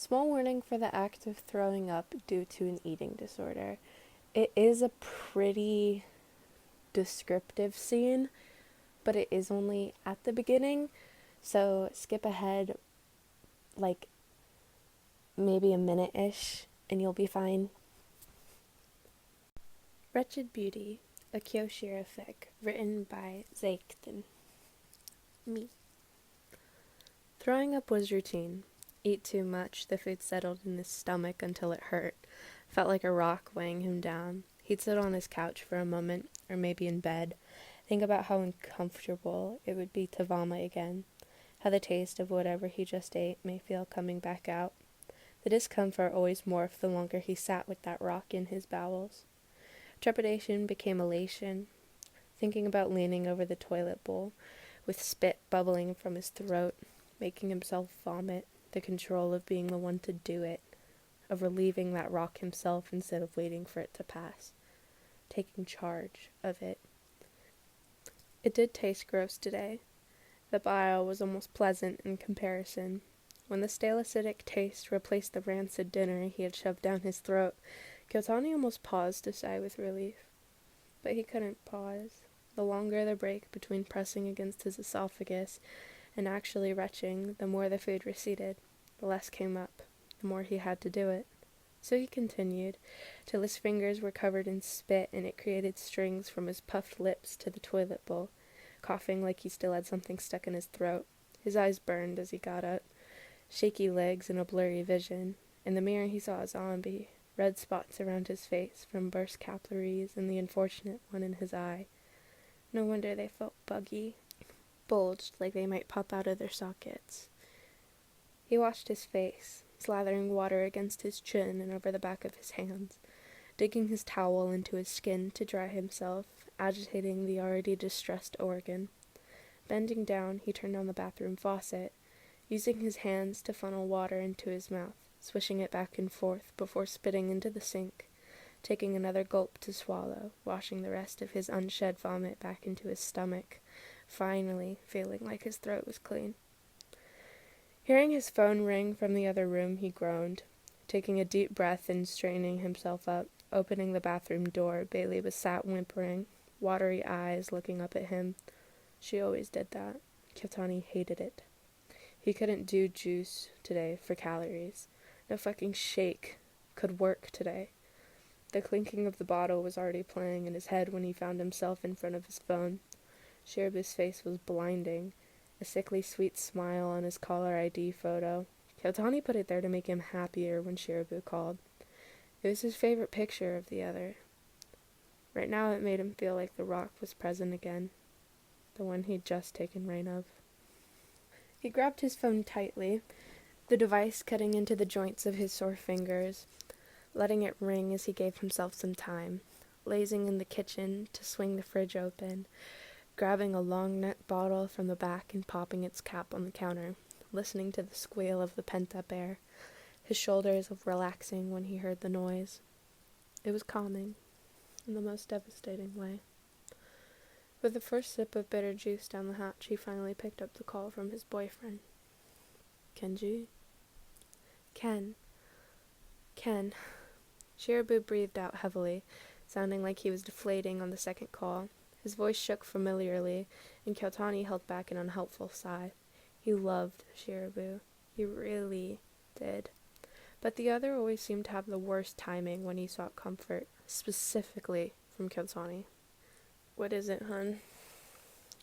Small warning for the act of throwing up due to an eating disorder. It is a pretty descriptive scene, but it is only at the beginning, so skip ahead like maybe a minute-ish and you'll be fine. Wretched Beauty, a Kyou Shira fic, written by Zaikten. Me. Throwing up was routine. Eat too much, the food settled in his stomach until it hurt. Felt like a rock weighing him down. He'd sit on his couch for a moment, or maybe in bed, think about how uncomfortable it would be to vomit again, how the taste of whatever he just ate may feel coming back out. The discomfort always morphed the longer he sat with that rock in his bowels. Trepidation became elation, thinking about leaning over the toilet bowl, with spit bubbling from his throat, making himself vomit, the control of being the one to do it, of relieving that rock himself instead of waiting for it to pass, taking charge of it. It did taste gross today. The bile was almost pleasant in comparison. When the stale acidic taste replaced the rancid dinner he had shoved down his throat, Kyotani almost paused to sigh with relief. But he couldn't pause. The longer the break between pressing against his esophagus and actually retching, the more the food receded, the less came up, the more he had to do it. So he continued, till his fingers were covered in spit and it created strings from his puffed lips to the toilet bowl, coughing like he still had something stuck in his throat. His eyes burned as he got up, shaky legs and a blurry vision. In the mirror he saw a zombie, red spots around his face from burst capillaries and the unfortunate one in his eye. No wonder they felt buggy, bulged like they might pop out of their sockets. He washed his face, slathering water against his chin and over the back of his hands, digging his towel into his skin to dry himself, agitating the already distressed organ. Bending down, he turned on the bathroom faucet, using his hands to funnel water into his mouth, swishing it back and forth before spitting into the sink, taking another gulp to swallow, washing the rest of his unshed vomit back into his stomach, finally feeling like his throat was clean. Hearing his phone ring from the other room, he groaned. Taking a deep breath and straining himself up, opening the bathroom door, Bailey was sat whimpering, watery eyes looking up at him. She always did that. Kyotani hated it. He couldn't do juice today for calories. No fucking shake could work today. The clinking of the bottle was already playing in his head when he found himself in front of his phone. Shirabu's face was blinding, a sickly sweet smile on his caller ID photo. Kyotani put it there to make him happier when Shirabu called. It was his favorite picture of the other. Right now it made him feel like the rock was present again, the one he'd just taken reign of. He grabbed his phone tightly, the device cutting into the joints of his sore fingers, letting it ring as he gave himself some time, lazing in the kitchen to swing the fridge open, grabbing a long neck bottle from the back and popping its cap on the counter, listening to the squeal of the pent-up air, his shoulders relaxing when he heard the noise. It was calming, in the most devastating way. With the first sip of bitter juice down the hatch, he finally picked up the call from his boyfriend. Kenji? Ken. Shirabu breathed out heavily, sounding like he was deflating on the second call. His voice shook familiarly, and Kyotani held back an unhelpful sigh. He loved Shirabu. He really did. But the other always seemed to have the worst timing when he sought comfort, specifically from Kyotani. What is it, hun?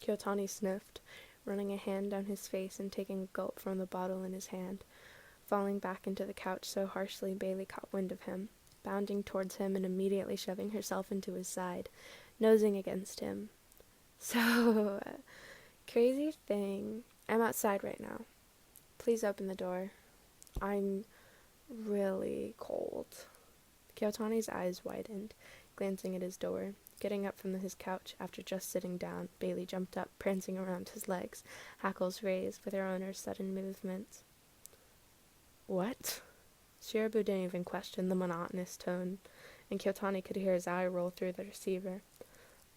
Kyotani sniffed, running a hand down his face and taking a gulp from the bottle in his hand, falling back into the couch so harshly Bailey caught wind of him, bounding towards him and immediately shoving herself into his side, nosing against him. So, crazy thing. I'm outside right now. Please open the door. I'm really cold. Kyotani's eyes widened, glancing at his door. Getting up from his couch after just sitting down, Bailey jumped up, prancing around his legs, hackles raised with her owner's sudden movements. What? Shirabu didn't even question the monotonous tone, and Kyotani could hear his eye roll through the receiver.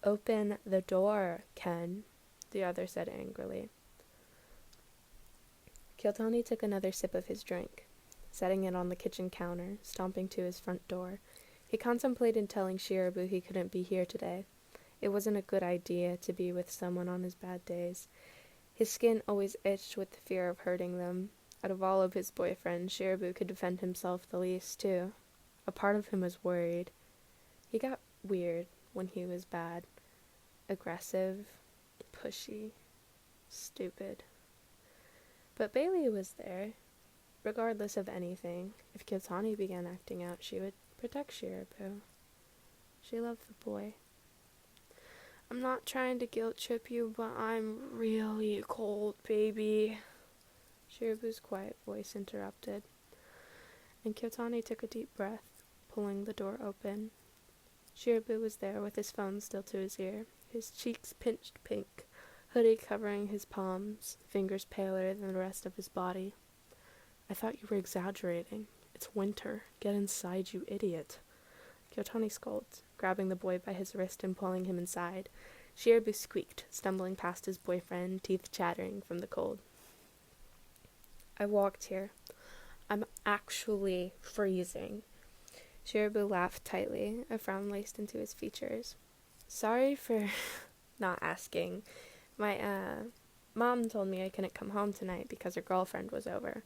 Open the door, Ken, the other said angrily. Kyotani took another sip of his drink. setting it on the kitchen counter, stomping to his front door. He contemplated telling Shirabu he couldn't be here today. It wasn't a good idea to be with someone on his bad days. His skin always itched with the fear of hurting them. Out of all of his boyfriends, Shirabu could defend himself the least, too. A part of him was worried. He got weird when he was bad. Aggressive, pushy, stupid. But Bailey was there. Regardless of anything, if Kyotani began acting out, she would protect Shirabu. She loved the boy. I'm not trying to guilt trip you, but I'm really cold, baby. Shirabu's quiet voice interrupted, and Kyotani took a deep breath, pulling the door open. Shirabu was there with his phone still to his ear, his cheeks pinched pink, hoodie covering his palms, fingers paler than the rest of his body. I thought you were exaggerating. It's winter. Get inside, you idiot. Kyotani scolded, grabbing the boy by his wrist and pulling him inside. Shirabu squeaked, stumbling past his boyfriend, teeth chattering from the cold. I walked here. I'm actually freezing. Shirabu laughed tightly, a frown laced into his features. Sorry for not asking. My, mom told me I couldn't come home tonight because her girlfriend was over.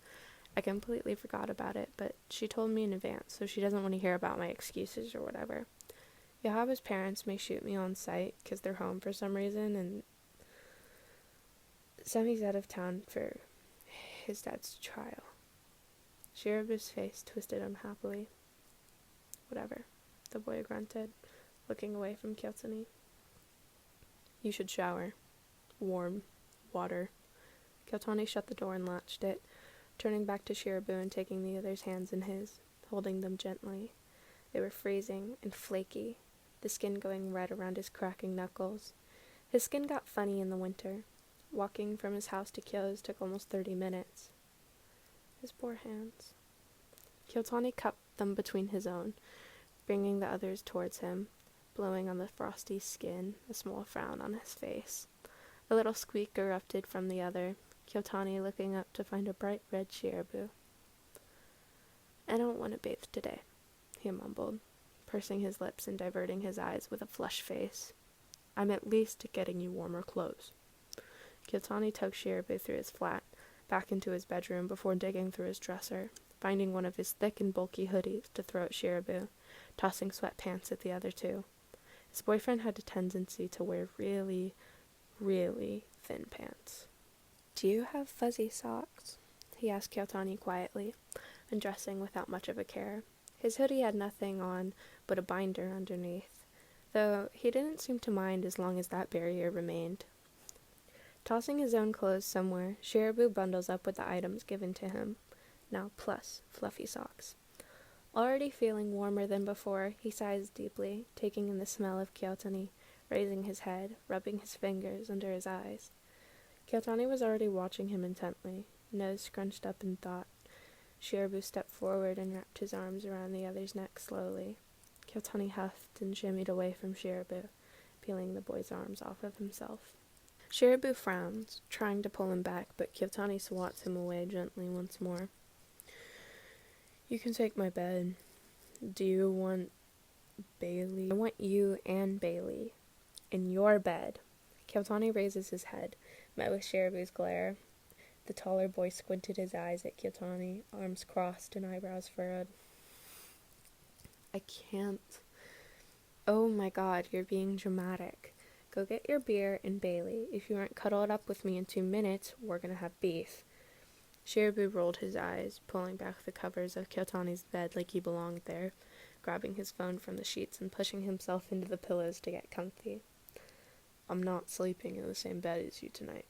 I completely forgot about it, but she told me in advance, so she doesn't want to hear about my excuses or whatever. Yahaba's parents may shoot me on sight because they're home for some reason, and Semi's out of town for his dad's trial. Shirabu's face twisted unhappily. Whatever, the boy grunted, looking away from Kyotani. You should shower. Warm water. Kyotani shut the door and latched it, turning back to Shirabu and taking the other's hands in his, holding them gently. They were freezing and flaky, the skin going red around his cracking knuckles. His skin got funny in the winter. Walking from his house to Kyou's took almost 30 minutes. His poor hands. Kyotani cupped them between his own, bringing the others towards him, blowing on the frosty skin, a small frown on his face. A little squeak erupted from the other, Kyotani looking up to find a bright red Shirabu. I don't want to bathe today, he mumbled, pursing his lips and diverting his eyes with a flushed face. I'm at least getting you warmer clothes. Kyotani tugged Shirabu through his flat, back into his bedroom before digging through his dresser, finding one of his thick and bulky hoodies to throw at Shirabu, tossing sweatpants at the other two. His boyfriend had a tendency to wear really, really thin pants. Do you have fuzzy socks? He asked Kyotani quietly, undressing without much of a care. His hoodie had nothing on but a binder underneath, though he didn't seem to mind as long as that barrier remained. Tossing his own clothes somewhere, Shirabu bundles up with the items given to him, now plus fluffy socks. Already feeling warmer than before, he sighs deeply, taking in the smell of Kyotani, raising his head, rubbing his fingers under his eyes. Kyotani was already watching him intently, nose scrunched up in thought. Shirabu stepped forward and wrapped his arms around the other's neck slowly. Kyotani huffed and shimmied away from Shirabu, peeling the boy's arms off of himself. Shirabu frowns, trying to pull him back, but Kyotani swats him away gently once more. You can take my bed. Do you want Bailey? I want you and Bailey in your bed. Kyotani raises his head, met with Shirabu's glare. The taller boy squinted his eyes at Kyotani, arms crossed and eyebrows furrowed. I can't. Oh my god, you're being dramatic. Go get your beer and Bailey. If you aren't cuddled up with me in 2 minutes, we're gonna have beef. Shirabu rolled his eyes, pulling back the covers of Kyotani's bed like he belonged there, grabbing his phone from the sheets and pushing himself into the pillows to get comfy. I'm not sleeping in the same bed as you tonight.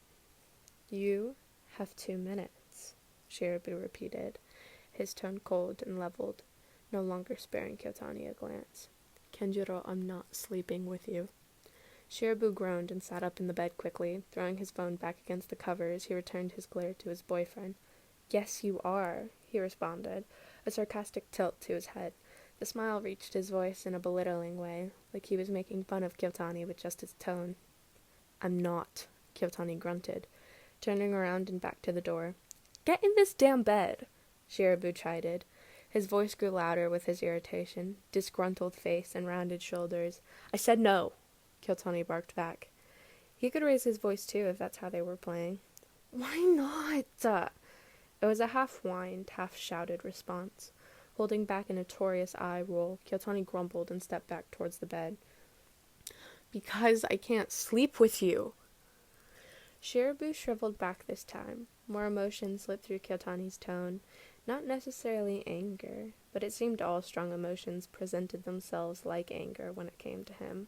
You have 2 minutes, Shirabu repeated, his tone cold and leveled, no longer sparing Kyotani a glance. Kenjiro, I'm not sleeping with you. Shirabu groaned and sat up in the bed quickly, throwing his phone back against the covers. He returned his glare to his boyfriend. Yes, you are, he responded, a sarcastic tilt to his head. The smile reached his voice in a belittling way, like he was making fun of Kyotani with just his tone. I'm not, Kyotani grunted, turning around and back to the door. Get in this damn bed! Shirabu chided. His voice grew louder with his irritation, disgruntled face, and rounded shoulders. I said no, Kyotani barked back. He could raise his voice too if that's how they were playing. Why not? It was a half-whined, half-shouted response. Holding back a notorious eye roll, Kyotani grumbled and stepped back towards the bed. Because I can't sleep with you. Shirabu shriveled back this time. More emotion slipped through Kyotani's tone. Not necessarily anger, but it seemed all strong emotions presented themselves like anger when it came to him.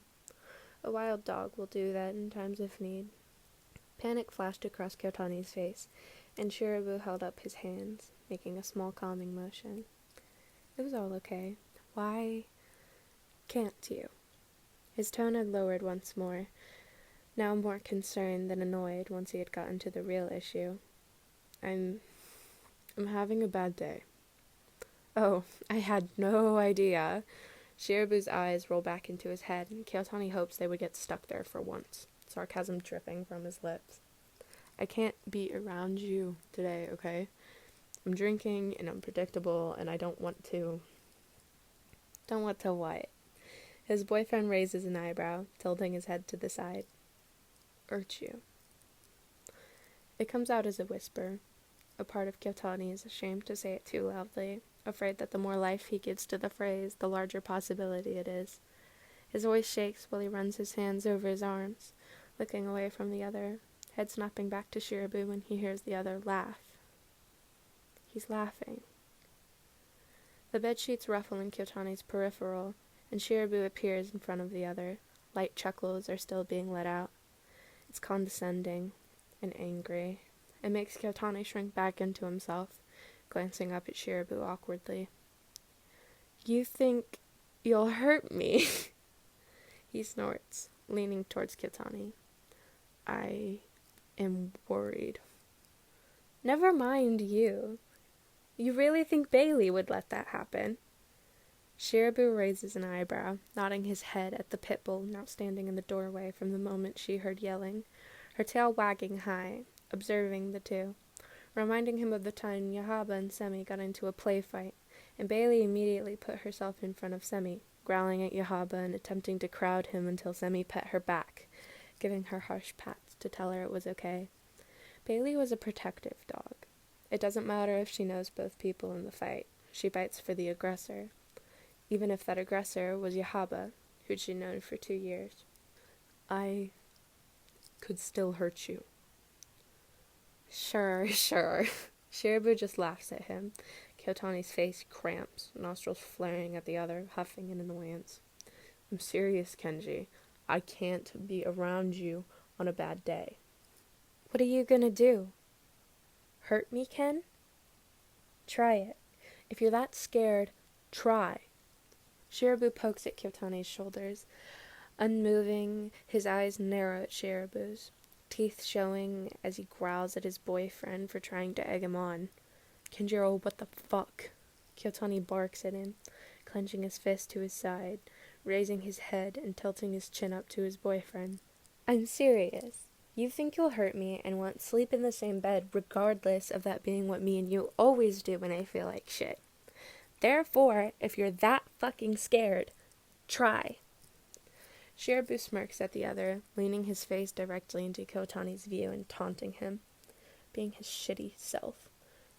A wild dog will do that in times of need. Panic flashed across Kyotani's face, and Shirabu held up his hands, making a small calming motion. It was all okay. Why can't you? His tone had lowered once more, now more concerned than annoyed once he had gotten to the real issue. I'm having a bad day. Oh, I had no idea. Shirabu's eyes rolled back into his head, and Kyotani hopes they would get stuck there for once, sarcasm dripping from his lips. I can't be around you today, okay? I'm drinking, and I'm predictable, and I don't want to... Don't want to what? His boyfriend raises an eyebrow, tilting his head to the side. Hurt you. It comes out as a whisper. A part of Kyotani is ashamed to say it too loudly, afraid that the more life he gives to the phrase, the larger possibility it is. His voice shakes while he runs his hands over his arms, looking away from the other, head snapping back to Shirabu when he hears the other laugh. He's laughing. The bedsheets ruffle in Kyotani's peripheral, and Shirabu appears in front of the other. Light chuckles are still being let out. It's condescending and angry. It makes Kyotani shrink back into himself, glancing up at Shirabu awkwardly. You think you'll hurt me? He snorts, leaning towards Kyotani. I am worried. Never mind you. You really think Bailey would let that happen? Shirabu raises an eyebrow, nodding his head at the pit bull now standing in the doorway from the moment she heard yelling, her tail wagging high, observing the two, reminding him of the time HabaSemi got into a play fight, and Bailey immediately put herself in front of Semi, growling at Haba and attempting to crowd him until Semi pet her back, giving her harsh pats to tell her it was okay. Bailey was a protective dog. It doesn't matter if she knows both people in the fight. She bites for the aggressor, even if that aggressor was Haba, who'd she known for 2 years. I could still hurt you. Sure. Shirabu just laughs at him. Kyotani's face cramps, nostrils flaring at the other, huffing in annoyance. I'm serious, Kenji. I can't be around you on a bad day. What are you gonna do? Hurt me, Ken? Try it. If you're that scared, try. Shirabu pokes at Kyotani's shoulders, unmoving, his eyes narrow at Shirabu's, teeth showing as he growls at his boyfriend for trying to egg him on. Kenjiro, what the fuck? Kyotani barks at him, clenching his fist to his side, raising his head and tilting his chin up to his boyfriend. I'm serious. You think you'll hurt me and want sleep in the same bed regardless of that being what me and you always do when I feel like shit. Therefore, if you're that fucking scared, try. Shirabu smirks at the other, leaning his face directly into Kyotani's view and taunting him, being his shitty self.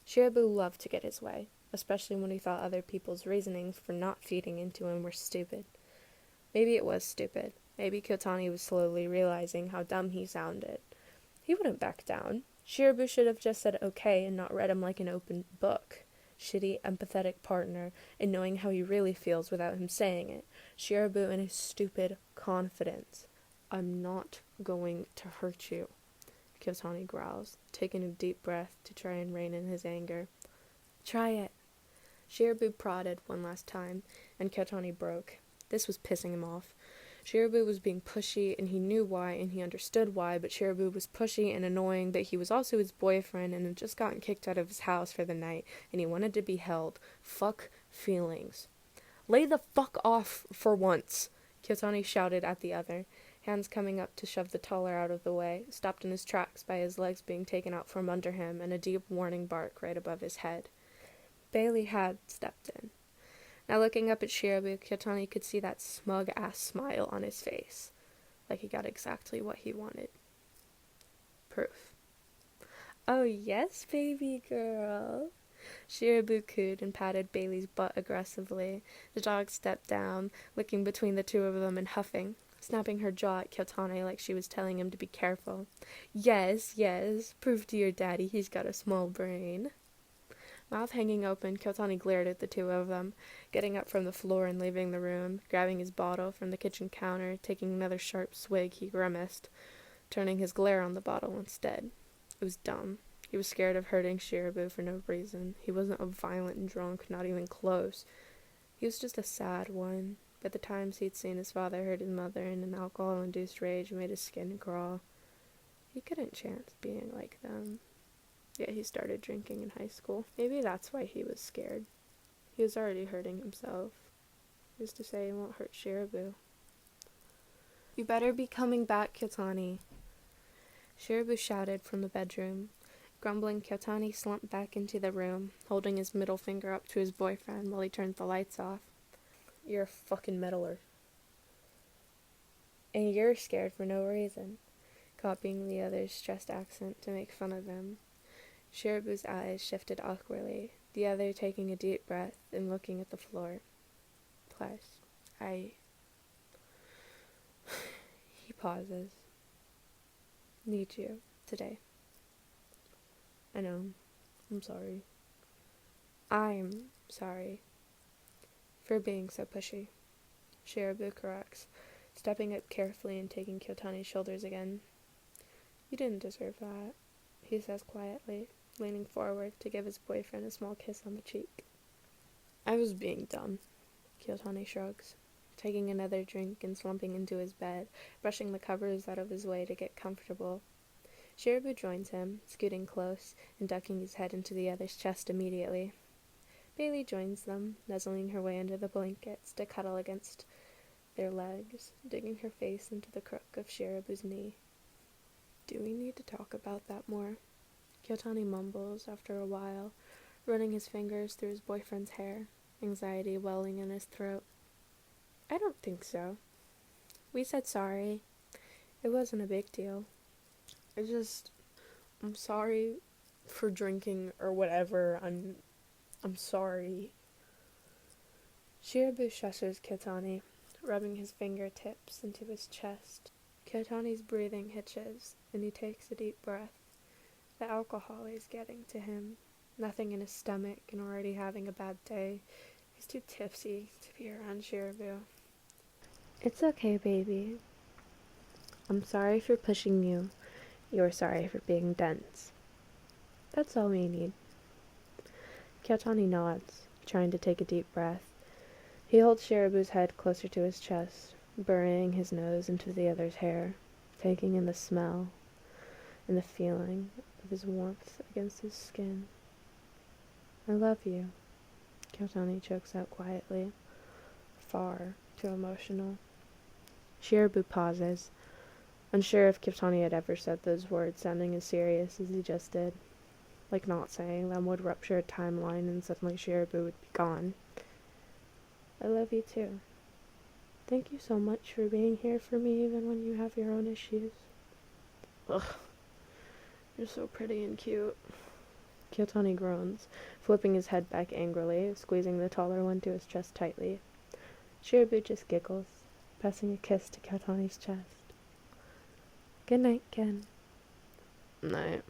Shirabu loved to get his way, especially when he thought other people's reasonings for not feeding into him were stupid. Maybe it was stupid. Maybe Kyotani was slowly realizing how dumb he sounded. He wouldn't back down. Shirabu should have just said okay and not read him like an open book. Shitty, empathetic partner, and knowing how he really feels without him saying it. Shirabu and his stupid confidence. I'm not going to hurt you, Kyotani growls, taking a deep breath to try and rein in his anger. Try it. Shirabu prodded one last time, and Kyotani broke. This was pissing him off. Shirabu was being pushy, and he knew why, and he understood why, but Shirabu was pushy and annoying, but he was also his boyfriend, and had just gotten kicked out of his house for the night, and he wanted to be held. Fuck feelings. Lay the fuck off for once, Kyotani shouted at the other, hands coming up to shove the taller out of the way, stopped in his tracks by his legs being taken out from under him, and a deep warning bark right above his head. Bailey had stepped in. Now looking up at Shirabu, Kyotani could see that smug-ass smile on his face, like he got exactly what he wanted. Proof. "Oh yes, baby girl." Shirabu cooed and patted Bailey's butt aggressively. The dog stepped down, looking between the two of them and huffing, snapping her jaw at Kyotani like she was telling him to be careful. "Yes, yes, prove to your daddy he's got a small brain." Mouth hanging open, Kyotani glared at the two of them, getting up from the floor and leaving the room. Grabbing his bottle from the kitchen counter, taking another sharp swig, he grimaced, turning his glare on the bottle instead. It was dumb. He was scared of hurting Shirabu for no reason. He wasn't a violent drunk, not even close. He was just a sad one, but the times he'd seen his father hurt his mother in an alcohol-induced rage made his skin crawl. He couldn't chance being like them. Yet he started drinking in high school. Maybe that's why he was scared. He was already hurting himself. Who's to say he won't hurt Shirabu? "You better be coming back, Kyotani." Shirabu shouted from the bedroom. Grumbling, Kyotani slumped back into the room, holding his middle finger up to his boyfriend while he turned the lights off. "You're a fucking meddler. And you're scared for no reason," copying the other's stressed accent to make fun of him. Shirabu's eyes shifted awkwardly, the other taking a deep breath and looking at the floor. "Plus, he pauses. "Need you today. I know. I'm sorry. I'm sorry for being so pushy." Shirabu corrects, stepping up carefully and taking Kyotani's shoulders again. "You didn't deserve that," he says quietly, leaning forward to give his boyfriend a small kiss on the cheek. "I was being dumb," Kyotani shrugs, taking another drink and slumping into his bed, brushing the covers out of his way to get comfortable. Shirabu joins him, scooting close and ducking his head into the other's chest immediately. Bailey joins them, nuzzling her way under the blankets to cuddle against their legs, digging her face into the crook of Shirabu's knee. "Do we need to talk about that more?" Kyotani mumbles after a while, running his fingers through his boyfriend's hair, anxiety welling in his throat. "I don't think so. We said sorry. It wasn't a big deal. I'm sorry for drinking or whatever. I'm sorry." Shirabu shushes Kyotani, rubbing his fingertips into his chest. Kyotani's breathing hitches, and he takes a deep breath. The alcohol is getting to him. Nothing in his stomach, and already having a bad day. He's too tipsy to be around Shirabu. "It's okay, baby. I'm sorry for pushing you. You're sorry for being dense. That's all we need." Kyotani nods, trying to take a deep breath. He holds Shirabu's head closer to his chest, burying his nose into the other's hair, taking in the smell and the feeling of his warmth against his skin. "I love you," Kyotani chokes out quietly, far too emotional. Shirabu pauses, unsure if Kyotani had ever said those words sounding as serious as he just did. Like not saying them would rupture a timeline and suddenly Shirabu would be gone. "I love you too. Thank you so much for being here for me even when you have your own issues." "Ugh, you're so pretty and cute." Kyotani groans, flipping his head back angrily, squeezing the taller one to his chest tightly. Shirabu just giggles, passing a kiss to Kyotani's chest. "Good night, Ken." "Night."